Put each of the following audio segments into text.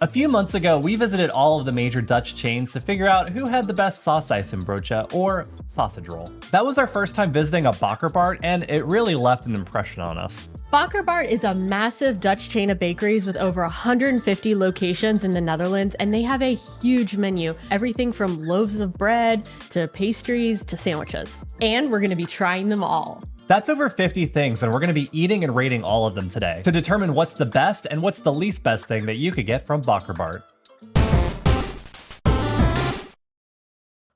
A few months ago, we visited all of the major Dutch chains to figure out who had the best saucijzenbroodje, or sausage roll. That was our first time visiting a Bakker Bart, and it really left an impression on us. Bakker Bart is a massive Dutch chain of bakeries with over 150 locations in the Netherlands, and they have a huge menu. Everything from loaves of bread, to pastries, to sandwiches. And we're gonna be trying them all. That's over 50 things, and we're going to be eating and rating all of them today to determine what's the best and what's the least best thing that you could get from Bakker Bart.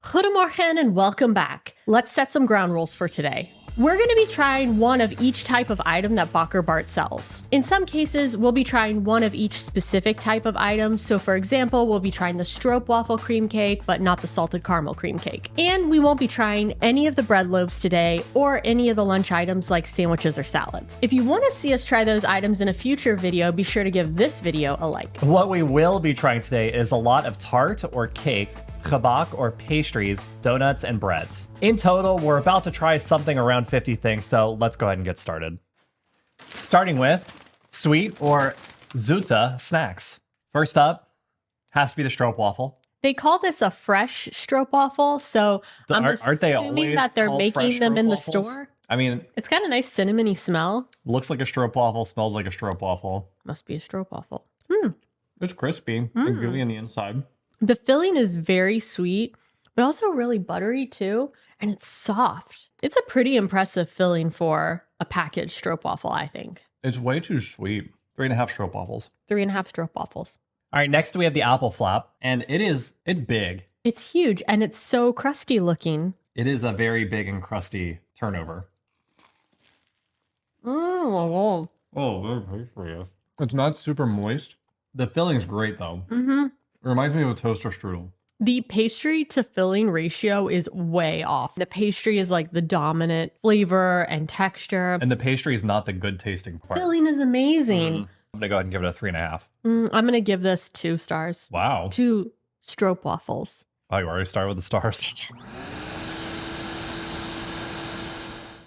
Goedemorgen and welcome back. Let's set some ground rules for today. We're going to be trying one of each type of item that Bakker Bart sells. In some cases, we'll be trying one of each specific type of item. So for example, we'll be trying the Stroopwafel cream cake, but not the salted caramel cream cake. And we won't be trying any of the bread loaves today or any of the lunch items like sandwiches or salads. If you want to see us try those items in a future video, be sure to give this video a like. What we will be trying today is a lot of tart or cake, gebak or pastries, donuts, and breads. In total, we're about to try something around 50 things, so let's go ahead and get started. Starting with sweet or zoete snacks. First up, has to be the stroopwafel. They call this a fresh stroopwafel, so I'm assuming that they're making them in the store. I mean, it's got a nice cinnamony smell. Looks like a stroopwafel, smells like a stroopwafel. Must be a stroopwafel. It's crispy and gooey on the inside. The filling is very sweet, but also really buttery too, and it's soft. It's a pretty impressive filling for a packaged stroopwafel, I think. It's way too sweet. 3.5 stroopwafels. 3.5 stroopwafels. All right, next we have the Appelflap, and it's big. It's huge, and it's so crusty looking. It is a very big and crusty turnover. Oh, very good for you. It's not super moist. The filling's great though. It reminds me of a toaster strudel. The pastry to filling ratio is way off. The pastry is like the dominant flavor and texture. And the pastry is not the good tasting part. Filling is amazing. I'm gonna go ahead and give it a 3.5. I'm gonna give this 2 stars. Wow. 2 stroopwafels. Oh, you already started with the stars.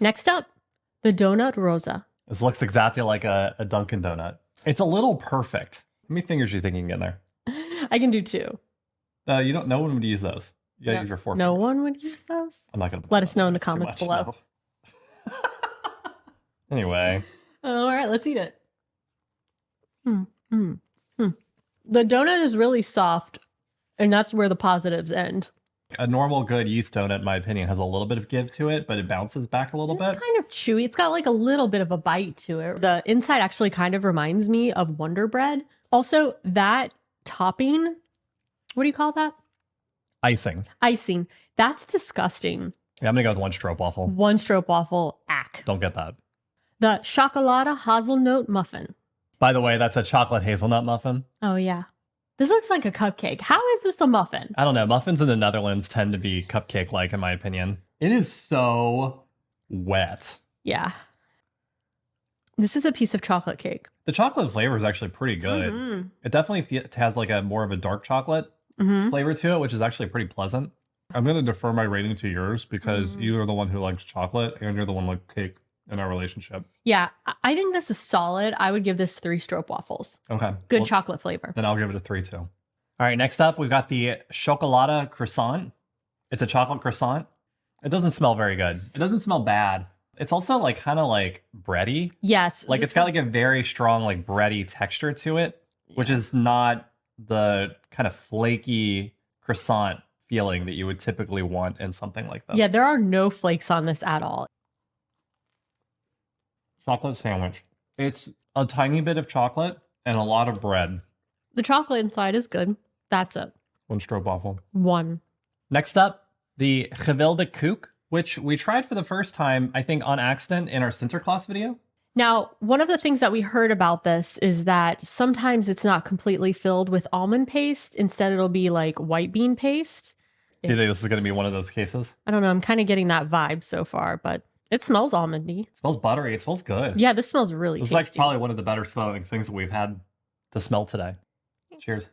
Next up, the donut roze. This looks exactly like a Dunkin' Donut. It's a little perfect. How many fingers do you think you can get in there? I can do 2. No one would use those. You gotta use your 4 fingers. No one would use those? I'm not gonna. Let us know in the comments below. Anyway. All right, let's eat it. The donut is really soft, and that's where the positives end. A normal good yeast donut, in my opinion, has a little bit of give to it, but it bounces back a little bit. It's kind of chewy. It's got like a little bit of a bite to it. The inside actually kind of reminds me of Wonder Bread. Also, that topping, what do you call that? Icing. Icing. That's disgusting. Yeah, I'm gonna go with 1 stroopwafel. 1 stroopwafel, ack. Don't get that. The Chocolade hazelnoot muffin. By the way, that's a chocolate hazelnut muffin. Oh, yeah. This looks like a cupcake. How is this a muffin? I don't know. Muffins in the Netherlands tend to be cupcake-like, in my opinion. It is so wet. Yeah. This is a piece of chocolate cake. The chocolate flavor is actually pretty good. It definitely has like a more of a dark chocolate flavor to it, which is actually pretty pleasant. I'm going to defer my rating to yours because you are the one who likes chocolate and you're the one who likes cake in our relationship. Yeah, I think this is solid. I would give this 3 stroopwafels. Okay. Good chocolate flavor. Then I'll give it a 3 too. All right, next up, we've got the Chocolade croissant. It's a chocolate croissant. It doesn't smell very good. It doesn't smell bad. It's also like kind of like bready. Yes. Like it's got like a very strong like bready texture to it, which is not the kind of flaky croissant feeling that you would typically want in something like this. Yeah, there are no flakes on this at all. Chocolate sandwich. It's a tiny bit of chocolate and a lot of bread. The chocolate inside is good. That's it. 1 stroopwafel. 1. Next up, the Gevulde koek, which we tried for the first time, I think on accident in our Sinterklaas video. Now, one of the things that we heard about this is that sometimes it's not completely filled with almond paste. Instead, it'll be like white bean paste. Do you think this is going to be one of those cases? I don't know. I'm kind of getting that vibe so far, but it smells almondy. It smells buttery. It smells good. Yeah, this smells really tasty. It's like probably one of the better smelling things that we've had to smell today. Cheers.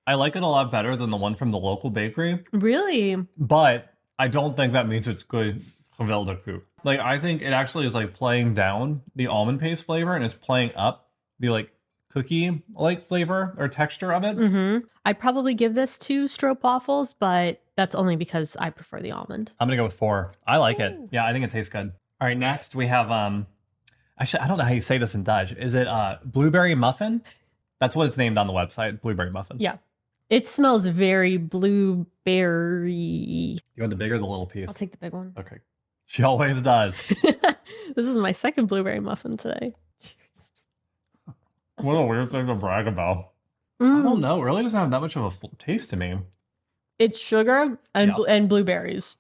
I like it a lot better than the one from the local bakery. Really? But I don't think that means it's good Gevulde koek. Like, I think it actually is like playing down the almond paste flavor and it's playing up the like cookie-like flavor or texture of it. I'd probably give this 2 stroopwafels, but that's only because I prefer the almond. I'm gonna go with 4. I like it. Yeah, I think it tastes good. All right, next we have actually I don't know how you say this in Dutch. Is it blueberry muffin? That's what it's named on the website, blueberry muffin. Yeah. It smells very blueberry. You want the big or the little piece? I'll take the big one. Okay. She always does. This is my second blueberry muffin today. Cheers. What a weird thing to brag about. I don't know. It really doesn't have that much of a taste to me. It's sugar and blueberries.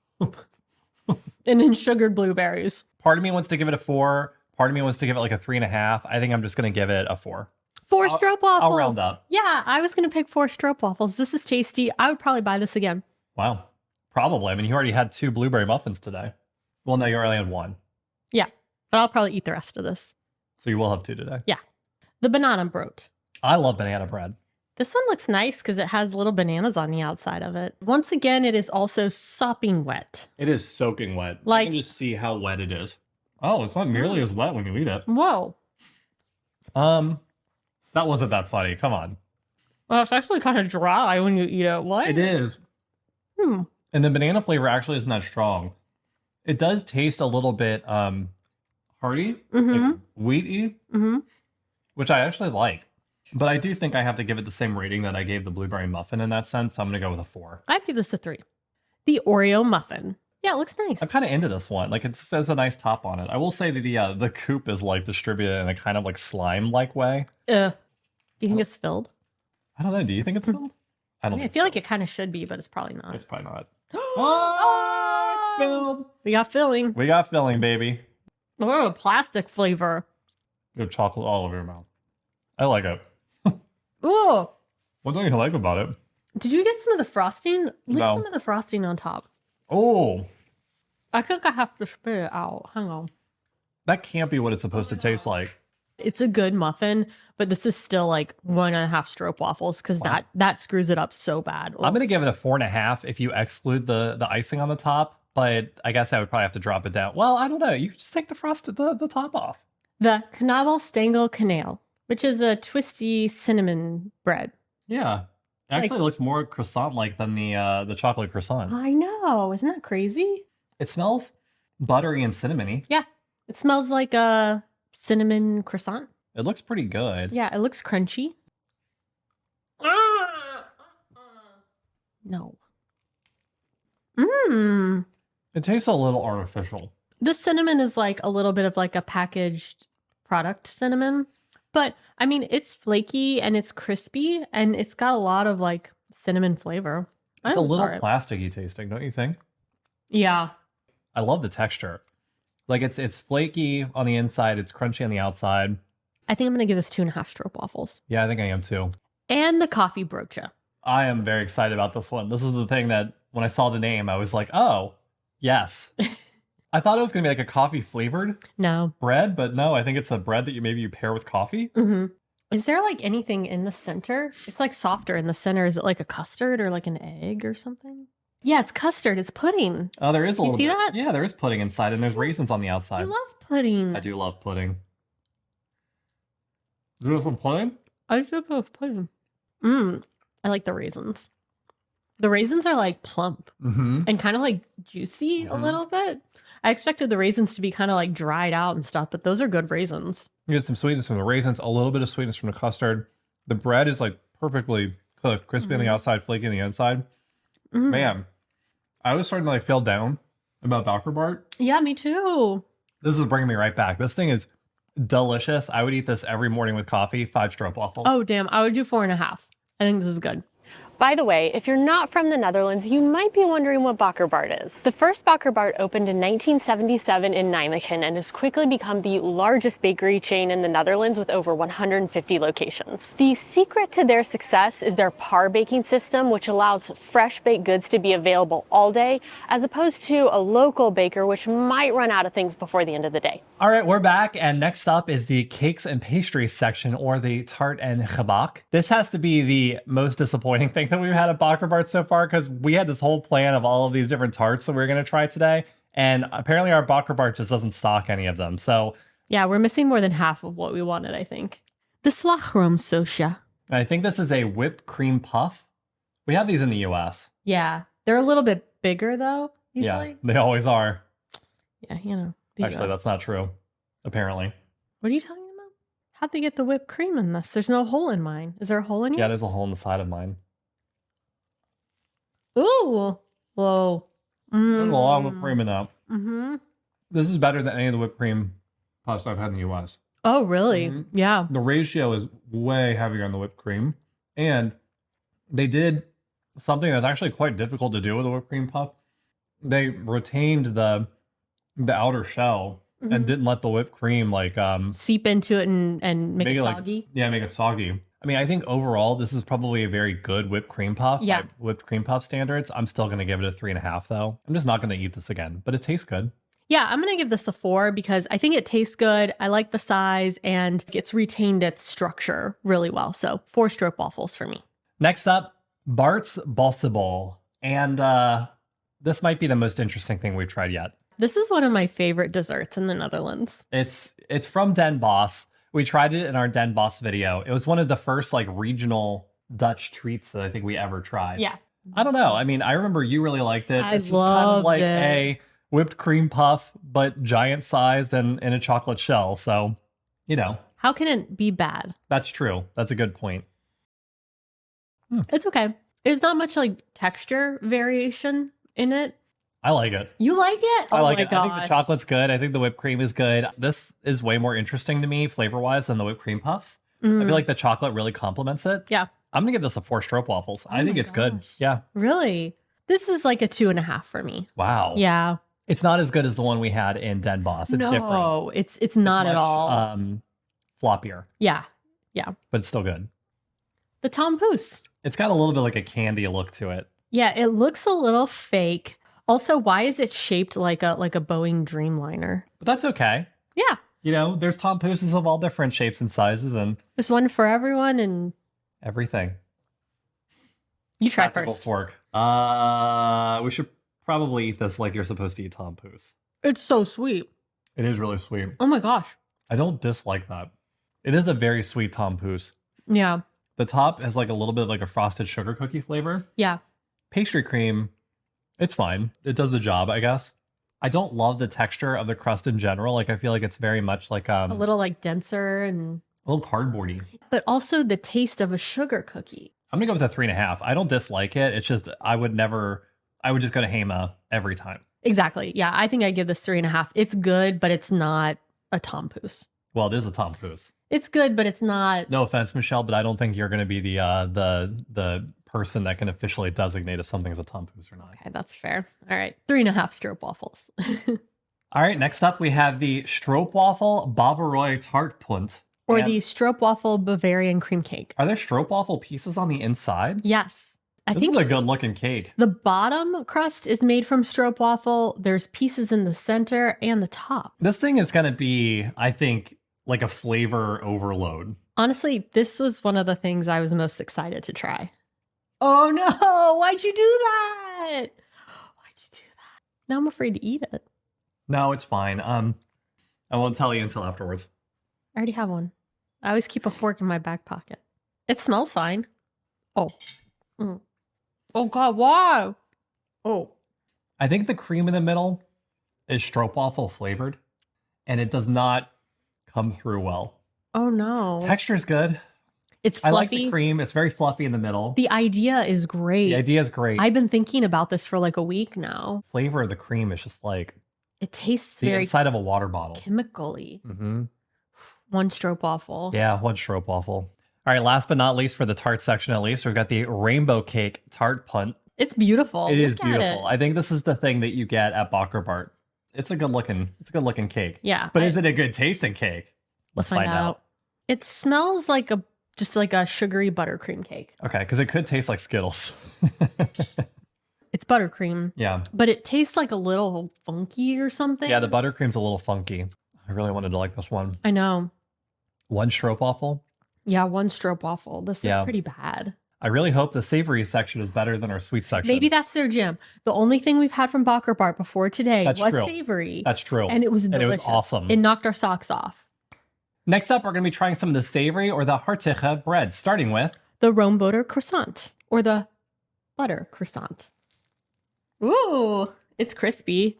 And then sugared blueberries. Part of me wants to give it a 4. Part of me wants to give it like a 3.5. I think I'm just going to give it a 4. 4 stroopwafels. I'll round up. Yeah, I was going to pick 4 stroopwafels. This is tasty. I would probably buy this again. Wow. Probably. I mean, you already had 2 blueberry muffins today. Well, no, you already had 1. Yeah, but I'll probably eat the rest of this. So you will have 2 today. Yeah. The Bananenbrood. I love banana bread. This one looks nice because it has little bananas on the outside of it. Once again, it is also sopping wet. It is soaking wet. Like, you can just see how wet it is. Oh, it's not nearly as wet when you eat it. Whoa. That wasn't that funny. Come on. Well, it's actually kind of dry when you eat it. What? It is. And the banana flavor actually isn't that strong. It does taste a little bit hearty, like wheaty, which I actually like. But I do think I have to give it the same rating that I gave the blueberry muffin in that sense. So I'm going to go with a 4. I'd give this a 3. The Oreo muffin. Yeah, it looks nice. I'm kind of into this one. Like, it says a nice top on it. I will say that the coupe is like distributed in a kind of like slime-like way. Do you think it's filled? I don't know. Do you think it's filled? I feel like it kind of should be, but it's probably not. It's probably not. Oh, it's filled. We got filling. We got filling, baby. Oh, plastic flavor. You have chocolate all over your mouth. I like it. Oh. What don't you like about it? Did you get some of the frosting? Lick No. some of the frosting on top. Oh. I think I have to spit it out. Hang on. That can't be what it's supposed to taste like. It's a good muffin, but this is still like 1.5 stroopwafels because that screws it up so bad. I'm going to give it a 4.5 if you exclude the icing on the top, but I guess I would probably have to drop it down. Well, I don't know. You could just take the top off. The Knabbelstengel kaneel, which is a twisty cinnamon bread. Yeah. Actually, it looks more croissant-like than the chocolate croissant. I know. Isn't that crazy? It smells buttery and cinnamony. Yeah. It smells like a cinnamon croissant. It looks pretty good. Yeah, it looks crunchy. No. It tastes a little artificial. The cinnamon is like a little bit of like a packaged product cinnamon. But I mean, it's flaky and it's crispy and it's got a lot of like cinnamon flavor. It's a little plasticky tasting, don't you think? Yeah. I love the texture. Like it's flaky on the inside, it's crunchy on the outside. I think I'm going to give this 2.5 stroopwafels. Yeah, I think I am too. And the Koffiebroodje. I am very excited about this one. This is the thing that when I saw the name, I was like, oh, yes. I thought it was going to be like a coffee flavored bread, but no, I think it's a bread that you pair with coffee. Is there like anything in the center? It's like softer in the center. Is it like a custard or like an egg or something? Yeah, it's custard. It's pudding. Oh, there is a little bit. You see that? Yeah, there is pudding inside and there's raisins on the outside. I love pudding. I do love pudding. Do you have some pudding? I do love pudding. I like the raisins. The raisins are like plump and kind of like juicy a little bit. I expected the raisins to be kind of like dried out and stuff, but those are good raisins. You get some sweetness from the raisins, a little bit of sweetness from the custard. The bread is like perfectly cooked, crispy on the outside, flaky on the inside. Man, I was starting to like feel down about Bakker Bart. Yeah, me too. This is bringing me right back. This thing is delicious. I would eat this every morning with coffee, 5 stroopwafels. Oh, damn. I would do 4.5. I think this is good. By the way, if you're not from the Netherlands, you might be wondering what Bakker Bart is. The first Bakker Bart opened in 1977 in Nijmegen and has quickly become the largest bakery chain in the Netherlands with over 150 locations. The secret to their success is their par baking system, which allows fresh baked goods to be available all day, as opposed to a local baker, which might run out of things before the end of the day. All right, we're back, and next up is the cakes and pastries section, or the tart and gebak. This has to be the most disappointing thing that we've had at Bakker Bart so far, because we had this whole plan of all of these different tarts that we were going to try today, and apparently our Bakker Bart just doesn't stock any of them. So yeah, we're missing more than half of what we wanted, I think. The Slagroomsoesjes. I think this is a whipped cream puff. We have these in the US. Yeah. They're a little bit bigger though, usually. Yeah, they always are. Yeah, you know. Actually, that's not true, apparently. What are you talking about? How'd they get the whipped cream in this? There's no hole in mine. Is there a hole in yours? Yeah, there's a hole in the side of mine. Ooh. Whoa. There's a lot of whipped cream in that. Mm-hmm. This is better than any of the whipped cream puffs I've had in the US. Oh, really? Mm-hmm. Yeah. The ratio is way heavier on the whipped cream. And they did something that's actually quite difficult to do with a whipped cream puff. They retained the outer shell and didn't let the whipped cream like seep into it and make it soggy. Make it soggy. I mean, I think overall this is probably a very good whipped cream puff. Yeah. By whipped cream puff standards. I'm still gonna give it a 3.5 though. I'm just not gonna eat this again, but it tastes good. Yeah, I'm gonna give this a 4 because I think it tastes good. I like the size and it's retained its structure really well. So 4 stroopwafels for me. Next up, Bart's Bossche Bowl. And this might be the most interesting thing we've tried yet. This is one of my favorite desserts in the Netherlands. It's from Den Bosch. We tried it in our Den Bosch video. It was one of the first like regional Dutch treats that I think we ever tried. Yeah. I don't know. I mean, I remember you really liked it. I It's kind of like loved a whipped cream puff, but giant sized and in a chocolate shell. So, you know. How can it be bad? That's true. That's a good point. It's okay. There's not much like texture variation in it. I like it. You like it? I like my it. I think the gosh. chocolate's good. I think the whipped cream is good. This is way more interesting to me flavor-wise than the whipped cream puffs. I feel like the chocolate really complements it. Yeah. I'm going to give this a 4 stroopwafels. I think my it's good. gosh. Yeah. Really? This is like a 2.5 for me. Wow. Yeah. It's not as good as the one we had in Den Bosch. It's different. No, it's not It's at much, all. Floppier, Yeah. Yeah. but it's still good. The Tompouce. It's got a little bit like a candy look to it. Yeah, it looks a little fake. Also, why is it shaped like a Boeing Dreamliner? But that's okay. Yeah. You know, there's Tompouces of all different shapes and sizes and There's one for everyone and everything. you try Practical first. fork. We should probably eat this like you're supposed to eat Tompouce. It's so sweet. It is really sweet. Oh my gosh. I don't dislike that. It is a very sweet Tompouce. Yeah. The top has like a little bit of like a frosted sugar cookie flavor. Yeah. Pastry cream, it's fine. It does the job, I guess. I don't love the texture of the crust in general. Like I feel like it's very much like A little like denser and a little cardboardy. but also the taste of a sugar cookie. I'm gonna go with a 3.5. I don't dislike it. It's just I would just go to Hema every time. Exactly. Yeah, I think I give this 3.5. It's good, but it's not a Tompouce. Well, it is a Tompouce. It's good, but it's not. No offense, Michelle, but I don't think you're gonna be the person that can officially designate if something's a Tompouce or not. Okay, that's fair. All right, 3.5 stroopwafels. All right, next up we have the Stroopwafel Bavarois Tart Punt. Or And the Stroopwafel Bavarian cream cake. are there Stroopwafel pieces on the inside? Yes. I This think is a good looking cake. the bottom crust is made from Stroopwafel. There's pieces in the center and the top. This thing is gonna be, I think, like a flavor overload. Honestly, this was one of the things I was most excited to try. Oh no, why'd you do that? Why'd you do that? Now I'm afraid to eat it. No, it's fine. I won't tell you until afterwards. I already have one. I always keep a fork in my back pocket. It smells fine. Oh. Mm. Oh God, why? Oh. I think the cream in the middle is Stroopwafel flavored, and it does not come through well. Oh no. Texture's good. It's I fluffy. like the cream. It's very fluffy in the middle. The idea is great. The idea is great. I've been thinking about this for like a week now. Flavor of the cream is just like It tastes the very inside of a water bottle. chemically. Mm-hmm. One stroopwafel. Yeah, one Stroopwafel. All right, last but not least, for the tart section at least, we've got the Rainbowcake Tart Punt. It's beautiful. It is Look at beautiful. it. I think this is the thing that you get at Bakker Bart. It's a good looking cake. Yeah. But is it a good tasting cake? Let's find out. It smells like just like a sugary buttercream cake. Okay, because it could taste like Skittles. It's buttercream, Yeah. but it tastes like a little funky or something. Yeah, the buttercream's a little funky. I really wanted to like this one. I know. One Stroopwafel. Yeah, one stroopwafel. This Yeah. is pretty bad. I really hope the savory section is better than our sweet section. Maybe that's their jam. The only thing we've had from Bakker Bart before today That's was true. savory. That's true. And it was delicious. awesome. It knocked our socks off. Next up, we're going to be trying some of the savory or the hartige bread, starting with the Roomboter croissant or the butter croissant. Ooh, it's crispy.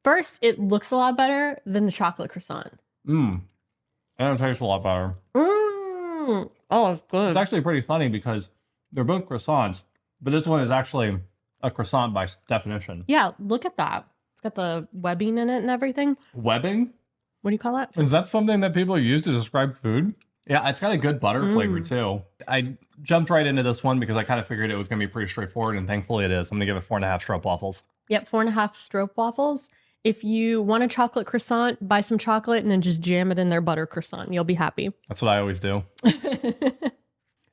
First, it looks a lot better than the chocolate croissant. and it tastes a lot better. Oh, it's good. It's actually pretty funny because they're both croissants, but this one is actually a croissant by definition. Yeah, look at that. It's got the webbing in it and everything. Webbing? What do you call that? Is that something that people use to describe food? Yeah, it's got a good butter flavor too. I jumped right into this one because I kind of figured it was going to be pretty straightforward, and thankfully it is. I'm going to give it 4.5 Stroopwafels. Yep, 4.5 Stroopwafels. If you want a chocolate croissant, buy some chocolate and then just jam it in their butter croissant. You'll be happy. That's what I always do.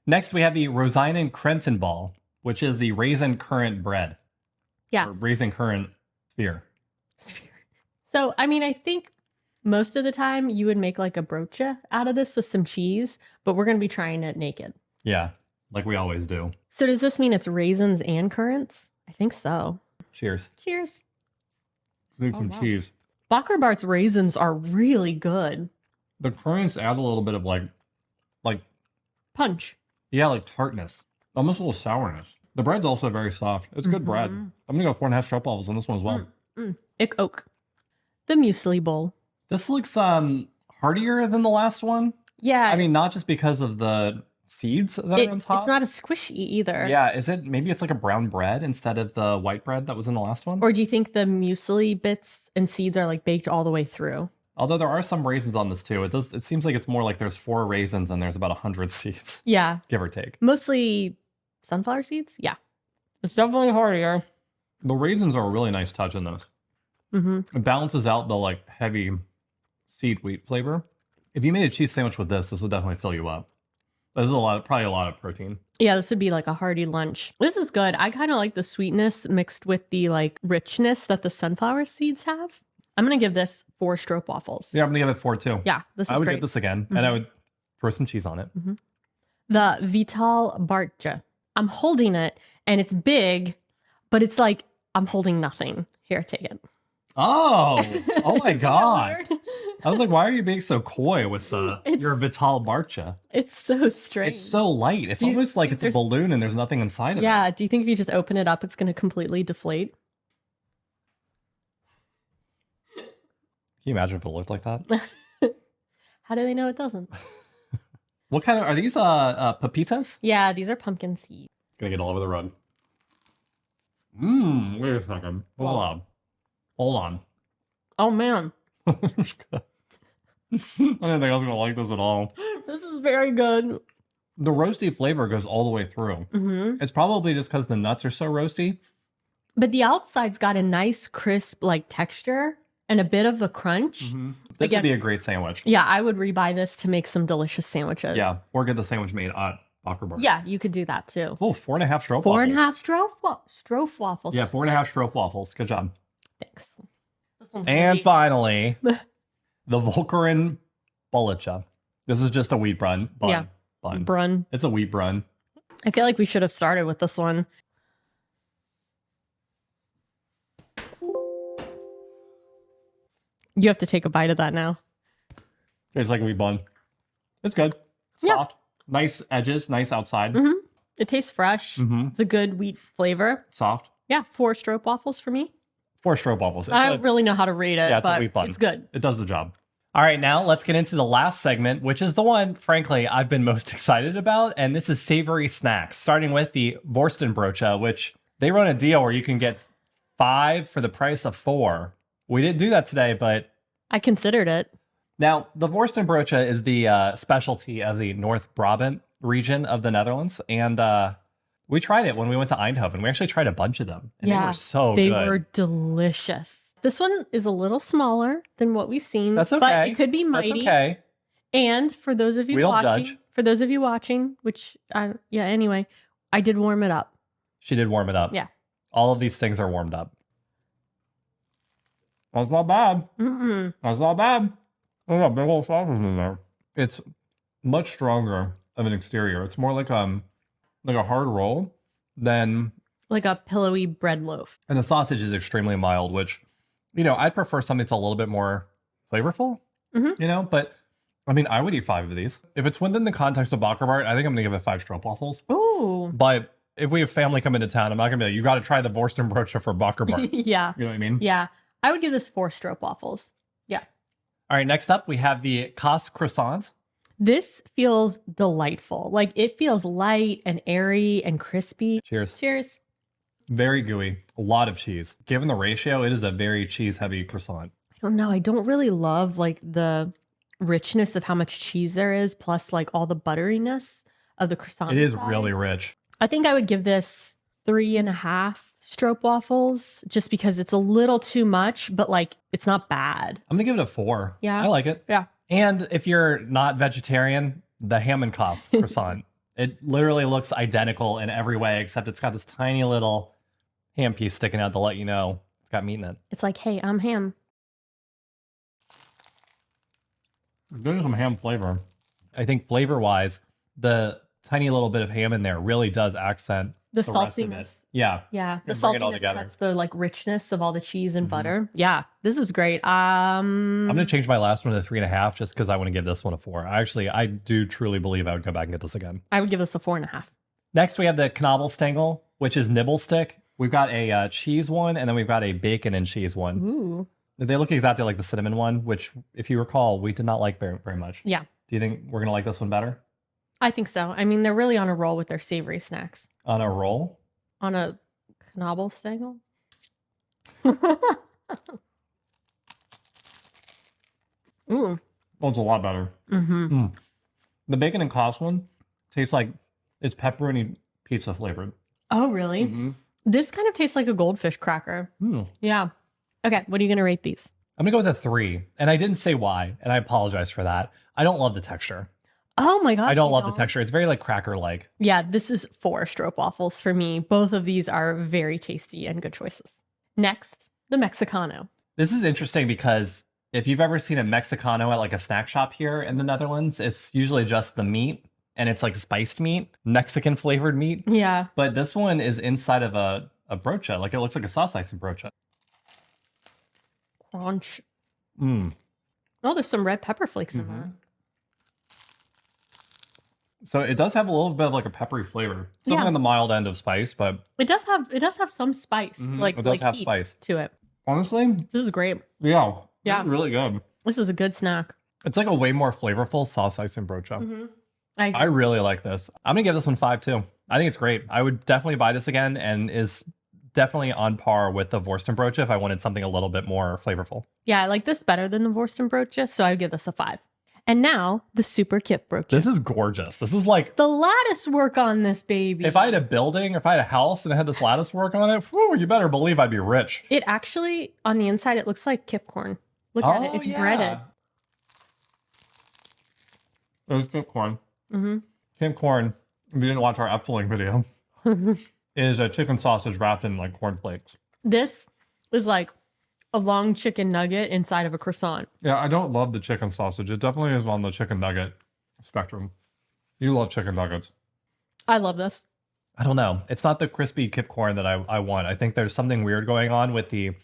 Next, we have the Rozijnen krenten ball, which is the raisin currant bread. Yeah. Or raisin currant sphere. So, I mean, I think most of the time you would make like a broodje out of this with some cheese, but we're going to be trying it naked. Yeah, like we always do. So does this mean it's raisins and currants? I think so. Cheers. Cheers. Need some wow. cheese. Bakker Bart's raisins are really good. The currants add a little bit of like Punch. yeah, like tartness. Almost a little sourness. The bread's also very soft. It's good bread. I'm going to go 4.5 Stroopwafels on this one as well. Ik ook. The muesli bowl. This looks heartier than the last one. Yeah. I mean, not just because of the seeds that are on top. It's not as squishy either. Yeah, maybe it's like a brown bread instead of the white bread that was in the last one? Or do you think the muesli bits and seeds are like baked all the way through? Although there are some raisins on this too. It seems like it's more like there's 4 raisins and there's about 100 seeds. Yeah. Give or take. Mostly sunflower seeds? Yeah. It's definitely heartier. The raisins are a really nice touch in this. It balances out the like heavy seed wheat flavor. If you made a cheese sandwich with this will definitely fill you up. This is probably a lot of protein. Yeah, this would be like a hearty lunch. This is good. I kind of like the sweetness mixed with the like richness that the sunflower seeds have. I'm going to give this 4 Stroopwafels. Yeah, I'm going to give it 4 too. Yeah, this is I would great. get this again, and I would throw some cheese on it. The Vitaal Bartje. I'm holding it, and it's big, but it's like I'm holding nothing. Here, take it. Oh my Isn't that God. weird? I was like, why are you being so coy with your Vitaal Bartje? It's so strange. It's so light. It's almost like it's a balloon and there's nothing inside of it. Yeah, do you think if you just open it up, it's going to completely deflate? Can you imagine if it looked like that? How do they know it doesn't? What kind of, are these pepitas? Yeah, these are pumpkin seeds. It's going to get all over the rug. Wait a second. Hold on. Oh, man. I didn't think I was going to like this at all. This is very good. The roasty flavor goes all the way through. It's probably just because the nuts are so roasty. But the outside's got a nice crisp like texture and a bit of a crunch. This would be a great sandwich. Yeah, I would rebuy this to make some delicious sandwiches. Yeah, or get the sandwich made at Bakker Bart. Yeah, you could do that too. Oh, 4.5 Stroopwafels. 4.5 Stroopwafels. Yeah, 4.5 Stroopwafels. Good job. Thanks. This one's And heavy. finally, the Volkoren Bolletje. This is just a wheat bun. Yeah. Brun. It's a wheat bun. I feel like we should have started with this one. You have to take a bite of that now. It's like a wheat bun. It's good. Soft. Nice edges. Nice outside. It tastes fresh. It's a good wheat flavor. Soft. Yeah, 4 Stroopwafels for me. 4 Stroopwafels. I don't really know how to rate it, it's a but wheat bun. it's good. It does the job. All right, now let's get into the last segment, which is the one, frankly, I've been most excited about. And this is savory snacks, starting with the Worstenbroodje, which they run a deal where you can get 5 for the price of 4. We didn't do that today, but I considered it. now the Worstenbroodje is the specialty of the North Brabant region of the Netherlands. And we tried it when we went to Eindhoven. We actually tried a bunch of them. And they were so They good. were delicious. This one is a little smaller than what we've seen. That's okay. But it could be mighty. That's okay. And for those of you We don't watching, judge. which anyway, I did warm it up. She did warm it up. Yeah. All of these things are warmed up. That's not bad. That's not bad. Oh, yeah, big old sausages in there. It's much stronger of an exterior. It's more like a hard roll than, Like a pillowy bread loaf. and the sausage is extremely mild, which, I'd prefer something that's a little bit more flavorful, but I mean, I would eat 5 of these. If it's within the context of Bakker Bart, I think I'm going to give it 5 Stroopwafels. Ooh. But if we have family come into town, I'm not going to be like, you got to try the Worstenbroodje for Bakker Bart. Yeah. You know what I mean? Yeah. I would give this 4 Stroopwafels. Yeah. All right, next up, we have the Kaas croissant. This feels delightful. Like it feels light and airy and crispy. Cheers. Cheers. Very gooey. A lot of cheese. Given the ratio, it is a very cheese-heavy croissant. I don't know. I don't really love like the richness of how much cheese there is, plus like all the butteriness of the croissant. It is inside. really rich. I think I would give this 3.5 Stroopwafels just because it's a little too much, but like it's not bad. I'm going to give it a 4. Yeah. I like it. Yeah. And if you're not vegetarian, the ham and Kaas croissant. It literally looks identical in every way, except it's got this tiny little ham piece sticking out to let you know it's got meat in it. It's like, hey, I'm ham. There's some ham flavor. I think flavor-wise, the tiny little bit of ham in there really does accent The the rest of it. saltiness. Yeah. Yeah. The And bring it all saltiness together. cuts the like richness of all the cheese and butter. Yeah. This is great. I'm going to change my last one to 3.5 just because I want to give this one a 4. I do truly believe I would go back and get this again. I would give this a 4.5. Next, we have the Knabbelstengel, which is nibble stick. We've got a cheese one, and then we've got a bacon and cheese one. Ooh. They look exactly like the cinnamon one, which, if you recall, we did not like very, very much. Yeah. Do you think we're going to like this one better? I think so. I mean, they're really on a roll with their savory snacks. On a roll? On a Knabbelstengel? Ooh. Well, it's a lot better. Mm-hmm. The bacon and Kaas one tastes like it's pepperoni pizza flavored. Oh, really? This kind of tastes like a goldfish cracker. Yeah. Okay, what are you going to rate these? I'm going to go with a 3. And I didn't say why, and I apologize for that. I don't love the texture. Oh my gosh. I don't you love the texture. It's very like cracker-like. Yeah, this is 4 Stroopwafels for me. Both of these are very tasty and good choices. Next, the Mexicano. This is interesting because if you've ever seen a Mexicano at like a snack shop here in the Netherlands, it's usually just the meat and it's like spiced meat, Mexican flavored meat. Yeah. But this one is inside of a brocha. Like it looks like a saucijzenbroodje. Crunch. Mm. Oh, there's some red pepper flakes in there. So it does have a little bit of like a peppery flavor. Something Yeah. on the mild end of spice, but It does have some spice. Like it does like have heat spice. to it. honestly, This is great. yeah. Yeah. It's really good. This is a good snack. It's like a way more flavorful saucijzenbroodje. I I really like this. I'm gonna give this one 5 too. I think it's great. I would definitely buy this again, and is definitely on par with the Worstenbroodje if I wanted something a little bit more flavorful. Yeah, I like this better than the Worstenbroodje, so I would give this a 5. And now the Super Kipbroodje. This is gorgeous. This is like The lattice work on this baby. if I had a building, if I had a house and it had this lattice work on it, whew, you better believe I'd be rich. It actually, on the inside, it looks like kipcorn. Look at it. It's breaded. It's kipcorn. Kipcorn, if you didn't watch our Appelflap video, is a chicken sausage wrapped in like cornflakes. This is like a long chicken nugget inside of a croissant. Yeah, I don't love the chicken sausage. It definitely is on the chicken nugget spectrum. You love chicken nuggets. I love this. I don't know. It's not the crispy kipcorn that I want. I think there's something weird going on with the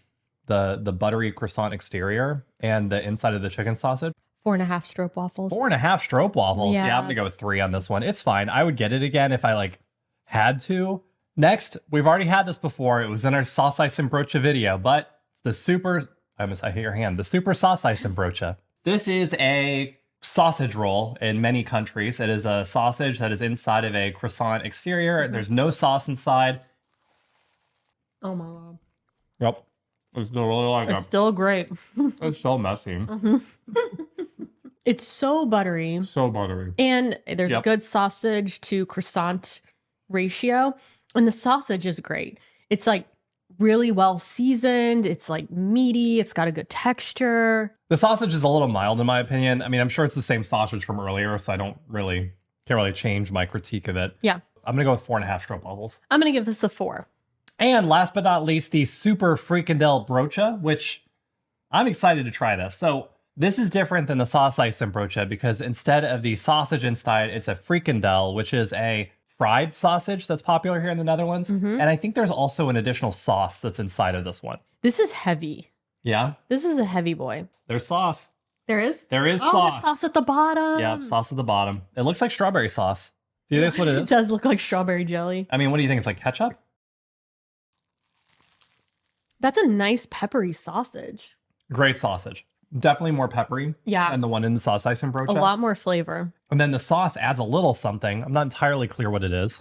buttery croissant exterior and the inside of the chicken sausage. 4.5 Stroopwafels. 4.5 Stroopwafels. Yeah, Yeah. I'm gonna go with 3 on this one. It's fine. I would get it again if I like had to. Next, we've already had this before. It was in our saucijzenbroodje video, but the super, I hit your hand, the super saucijzenbroodje. This is a sausage roll in many countries. It is a sausage that is inside of a croissant exterior. There's no sauce inside. Oh my god. Yep. It's still really like It's still great. It's so messy. It's so buttery. So buttery. And there's a Yep. good sausage to croissant ratio. And the sausage is great. It's like really well seasoned. It's like meaty. It's got a good texture. The sausage is a little mild in my opinion. I mean, I'm sure it's the same sausage from earlier, so I can't really change my critique of it. Yeah. I'm gonna go with 4.5 Stroopwafels. I'm going to give this a 4. And last but not least, the super frikandelbroodje, which I'm excited to try this. So this is different than the saucijzenbroodje because instead of the sausage inside, it's a frikandel, which is a fried sausage that's popular here in the Netherlands. And I think there's also an additional sauce that's inside of this one. This is heavy. Yeah, This is a heavy boy. there's sauce. There is? There is Oh, sauce. there's sauce at the bottom. Yep, sauce at the bottom. It looks like strawberry sauce. Do you think that's what it It is? does look like strawberry jelly. I mean, what do you think? It's like ketchup? That's a nice peppery sausage. Great sausage. Definitely more peppery Yeah. than the one in the saucijzenbroodje. A lot more flavor. And then the sauce adds a little something. I'm not entirely clear what it is.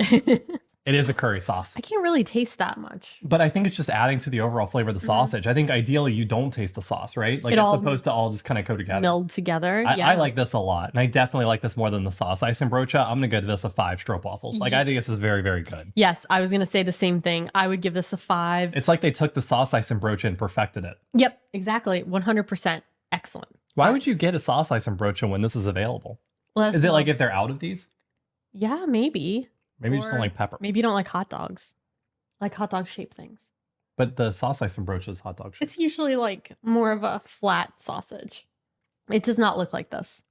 It is a curry sauce. I can't really taste that much. But I think it's just adding to the overall flavor of the sausage. I think ideally you don't taste the sauce, right? Like it's supposed to all just kind of go together. Meld together. I like this a lot. And I definitely like this more than the saucijzenbroodje. I'm going to give this a 5 stroopwafels. Like I think this is very, very good. Yes, I was going to say the same thing. I would give this a 5. It's like they took the saucijzenbroodje and perfected it. Yep, exactly. 100%. Excellent. Why would you get a saucijzenbroodje when this is available? Let us Is it know. like if they're out of these? Yeah, maybe. Maybe you just don't Or like pepper. Maybe you don't like hot dogs. Like hot dog shaped things. But the saucijzenbroodje is hot dog shape. It's usually like more of a flat sausage. It does not look like this.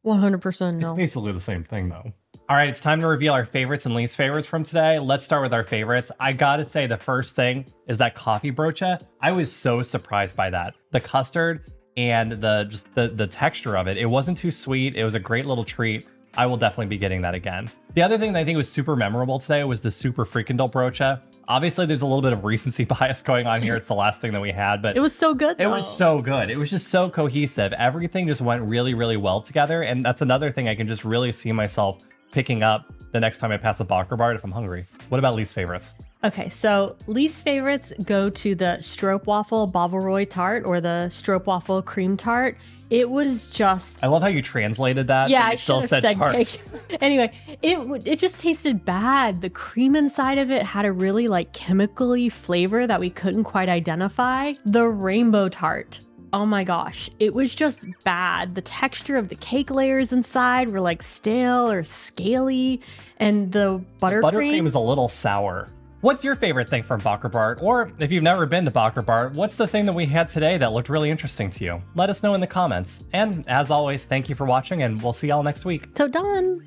100% no. It's basically the same thing though. All right, it's time to reveal our favorites and least favorites from today. Let's start with our favorites. I gotta say the first thing is that Koffiebroodje. I was so surprised by that. The custard and the texture of it. It wasn't too sweet. It was a great little treat. I will definitely be getting that again. The other thing that I think was super memorable today was the super frikandelbroodje. Obviously, there's a little bit of recency bias going on here. It's the last thing that we had, but It was so good, it was so good. It was just so cohesive. Everything just went really, really well together. And that's another thing I can just really see myself picking up the next time I pass a Bakker Bart if I'm hungry. What about least favorites? Okay, so least favorites go to the Stroopwafel bavarois tart or the Stroopwafel cream tart. It was just... I love how you translated that. Yeah, but you I still should said have said tart. cake. Anyway, it just tasted bad. The cream inside of it had a really like chemically flavor that we couldn't quite identify. The rainbow tart. Oh my gosh, it was just bad. The texture of the cake layers inside were like stale or scaly, and the Buttercream is a little sour. What's your favorite thing from Bakker Bart? Or if you've never been to Bakker Bart, what's the thing that we had today that looked really interesting to you? Let us know in the comments. And as always, thank you for watching, and we'll see y'all next week. So done.